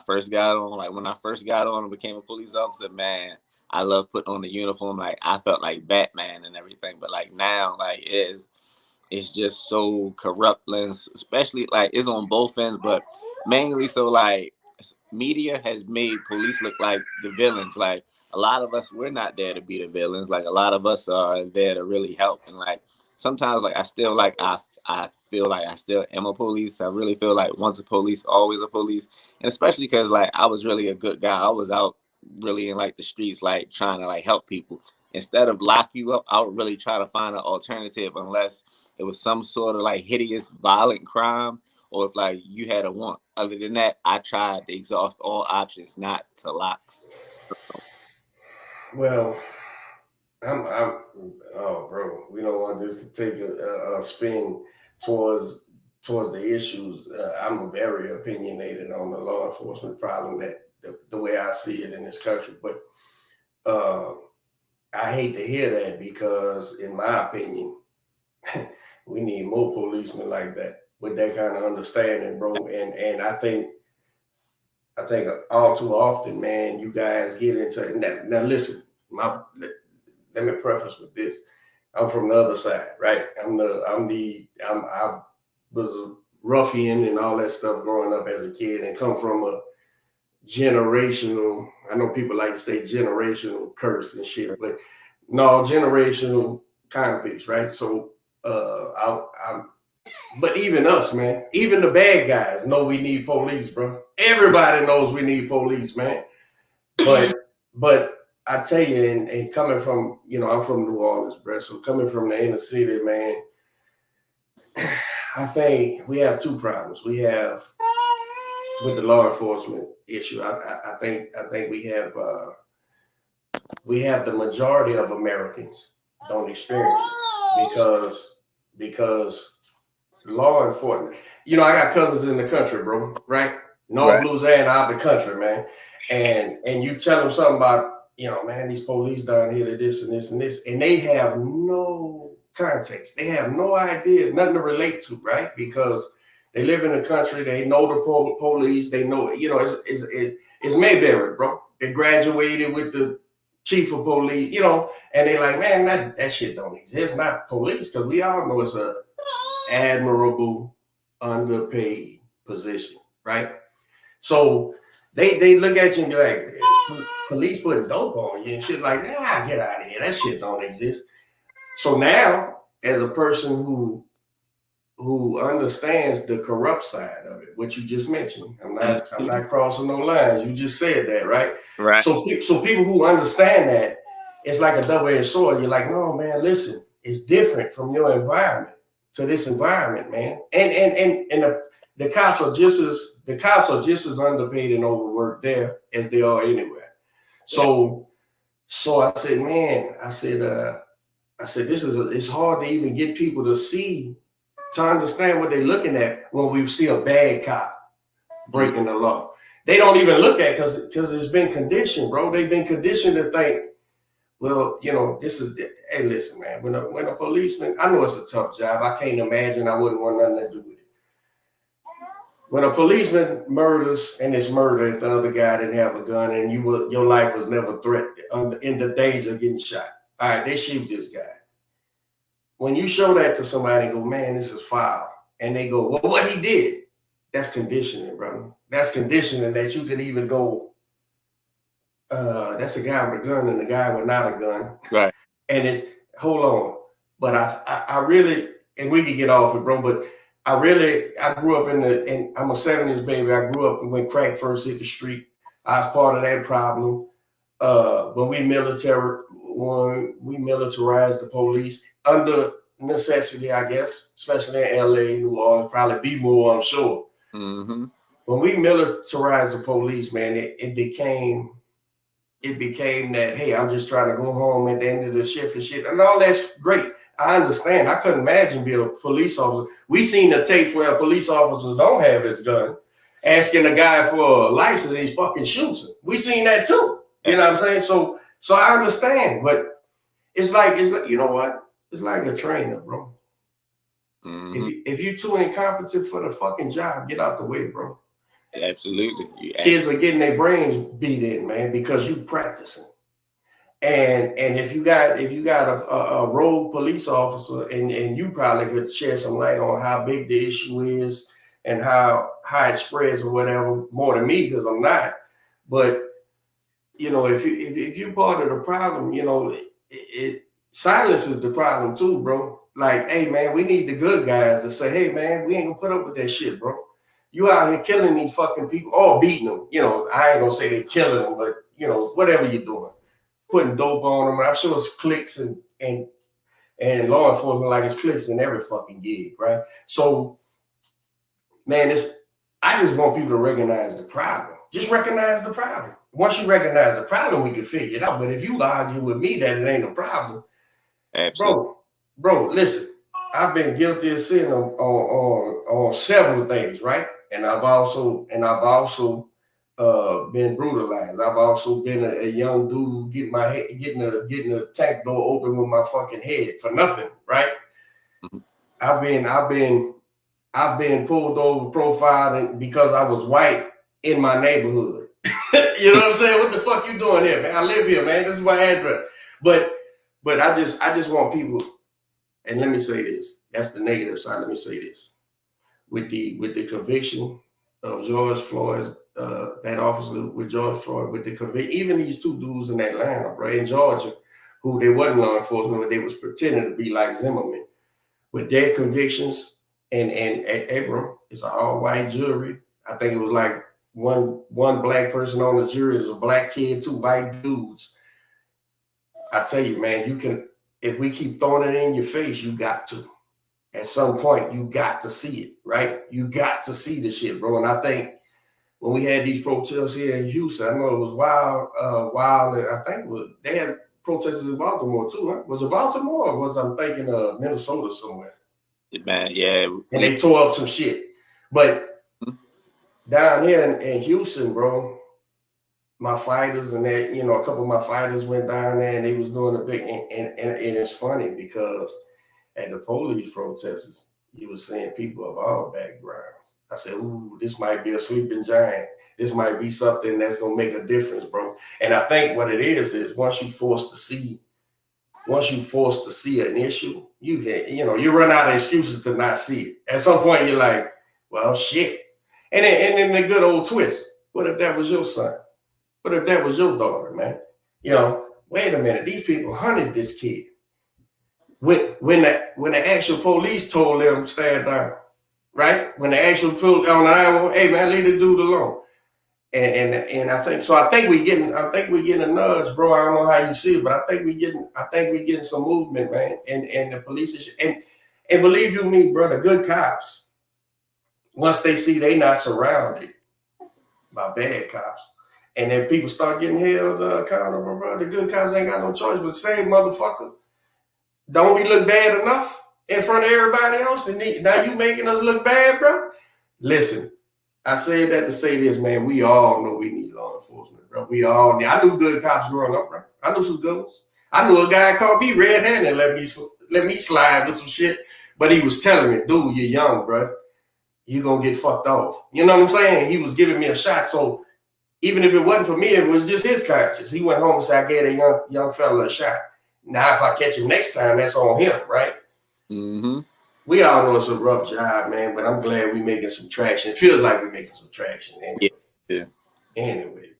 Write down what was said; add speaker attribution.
Speaker 1: first got on, like when I first got on and became a police officer, man, I love putting on the uniform. Like I felt like Batman and everything. But like now, like it's just so corrupt, especially like it's on both ends, but mainly so like media has made police look like the villains. Like a lot of us, we're not there to be the villains. Like a lot of us are there to really help. And like sometimes, like I still like I feel like I still am a police. I really feel like once a police, always a police. And especially because like I was really a good guy. I was out really in like the streets, like trying to like help people. Instead of lock you up, I would really try to find an alternative, unless it was some sort of like hideous, violent crime, or if like you had a want. Other than that, I tried to exhaust all options not to locks.
Speaker 2: Well, I'm, oh, bro, we don't want this to take a spin towards towards the issues. I'm very opinionated on the law enforcement problem that the way I see it in this country, but uh, I hate to hear that because, in my opinion, we need more policemen like that with that kind of understanding, bro. And I think all too often, man, you guys get into it. Now listen, let me preface with this. I'm from the other side, right? I was a ruffian and all that stuff growing up as a kid, and come from a generational. I know people like to say generational curse and shit, but no, generational convicts, right? So, I'm but even us, man, even the bad guys know we need police, bro. Everybody knows we need police, man. But but I tell you, and coming from, I'm from New Orleans, bro. So coming from the inner city, man, I think we have two problems. We have with the law enforcement issue. I think we have the majority of Americans don't experience it because law enforcement. I got cousins in the country, bro. Right, North
Speaker 1: Right.
Speaker 2: Louisiana, out the country, man. And you tell them something about, man, these police down here, to this and this and this, and they have no context. They have no idea, nothing to relate to, right? Because they live in the country, they know the police, they know, it's Mayberry, bro. They graduated with the chief of police, and they like, man, that shit don't exist. Not police, because we all know it's a admirable, underpaid position, right? So they look at you and be like, police putting dope on you and shit like, get out of here. That shit don't exist. So now, as a person who understands the corrupt side of it, what you just mentioned, I'm not crossing no lines. You just said that, right?
Speaker 1: Right.
Speaker 2: So people who understand that, it's like a double-edged sword. You're like, no, man, listen, it's different from your environment to this environment, man. And the cops are just as underpaid and overworked there as they are anywhere.
Speaker 1: Yeah.
Speaker 2: So I said, man, I said it's hard to even get people to understand what they're looking at when we see a bad cop breaking the law. They don't even look at, because it's been conditioned, bro. They've been conditioned to think, well, this is. Hey, listen, man. When a policeman, I know it's a tough job. I can't imagine. I wouldn't want nothing to do with it. When a policeman murders, and it's murder if the other guy didn't have a gun and your life was never threatened, in the danger of getting shot. All right, they shoot this guy. When you show that to somebody and go, man, this is foul, and they go, well, what he did, that's conditioning, brother. That's conditioning that you can even go, that's a guy with a gun and a guy without a gun.
Speaker 1: Right.
Speaker 2: And it's, hold on. But I really, and we could get off it, bro, but I grew up and I'm a 70s baby. I grew up when crack first hit the street. I was part of that problem. When we militarized the police under necessity, I guess, especially in LA, New Orleans, probably be more, I'm sure.
Speaker 1: Mm-hmm.
Speaker 2: When we militarized the police, man, it became that, hey, I'm just trying to go home at the end of the shift and shit. And all that's great. I understand. I couldn't imagine being a police officer. We seen the tapes where a police officer don't have his gun, asking a guy for a license and he fucking shoots him. We seen that too. You know what I'm saying? So I understand, but it's like you know what? It's like a trainer, bro.
Speaker 1: Mm-hmm.
Speaker 2: If you're too incompetent for the fucking job, get out the way, bro.
Speaker 1: Absolutely.
Speaker 2: Kids are getting their brains beat in, man, because you practicing. And if you got a rogue police officer, and you probably could shed some light on how big the issue is and how it spreads or whatever more than me, because I'm not. But you know, if you're part of the problem, you know, silence is the problem too, bro. Like, hey man, we need the good guys to say, hey man, we ain't gonna put up with that shit, bro. You out here killing these fucking people or beating them. You know, I ain't gonna say they killing them, but you know, whatever you're doing, putting dope on them. I'm sure it's clicks and law enforcement like it's clicks in every fucking gig, right? So, man, I just want people to recognize the problem. Just recognize the problem. Once you recognize the problem, we can figure it out. But if you argue with me that it ain't a problem,
Speaker 1: Absolutely.
Speaker 2: bro, listen. I've been guilty of sin on several things, right? And I've also been brutalized. I've also been a young dude getting a tank door open with my fucking head for nothing, right?
Speaker 1: Mm-hmm.
Speaker 2: I've been pulled over, profiled because I was white in my neighborhood. You know what I'm saying? What the fuck you doing here, man? I live here, man. This is my address. But I just want people, and let me say this. That's the negative side. Let me say this. With the conviction of George Floyd, that officer with George Floyd, with the conviction, even these two dudes in Atlanta, right, in Georgia, who they wasn't law enforcement, but they was pretending to be like Zimmerman, with their convictions, and hey, bro, it's an all-white jury. I think it was like one black person on the jury is a black kid, two white dudes. I tell you, man, you can, if we keep throwing it in your face, you got to. At some point, you got to see it, right? You got to see the shit, bro. And I think when we had these protests here in Houston, I know it was wild. I think they had protesters in Baltimore too, huh? Was it Baltimore or was I'm thinking of Minnesota somewhere?
Speaker 1: Man, yeah.
Speaker 2: And they tore up some shit. But down here in Houston, bro, my fighters and that, you know, a couple of my fighters went down there and they was doing a big, and it's funny because at the police protests, you were seeing people of all backgrounds. I said, ooh, this might be a sleeping giant. This might be something that's gonna make a difference, bro. And I think what it is once you forced to see an issue, you can, you know, you run out of excuses to not see it. At some point, you're like, well, shit. And then the good old twist. What if that was your son? What if that was your daughter, man? You know, wait a minute. These people hunted this kid. When the actual police told them stand down, right? When the actual police on the island, hey man, leave the dude alone. And I think we getting a nudge, bro. I don't know how you see it, but I think we getting some movement, man. And the police is, and believe you me, bro, the good cops, once they see they not surrounded by bad cops, and then people start getting held accountable, bro, the good cops ain't got no choice but say, motherfucker, don't we look bad enough in front of everybody else? And now you making us look bad, bro? Listen, I said that to say this, man. We all know we need law enforcement, bro. We all need. I knew good cops growing up, bro. I knew some good ones. I knew a guy caught me red-handed and let me slide with some shit. But he was telling me, dude, you're young, bro. You're gonna get fucked off. You know what I'm saying? He was giving me a shot. So even if it wasn't for me, it was just his conscience. He went home and said, I gave a young fella a shot. Now, if I catch him next time, that's on him, right?
Speaker 1: Mm-hmm.
Speaker 2: We all know it's a rough job, man, but I'm glad we're making some traction. It feels like we're making some traction anyway.
Speaker 1: Yeah.
Speaker 2: Anyway,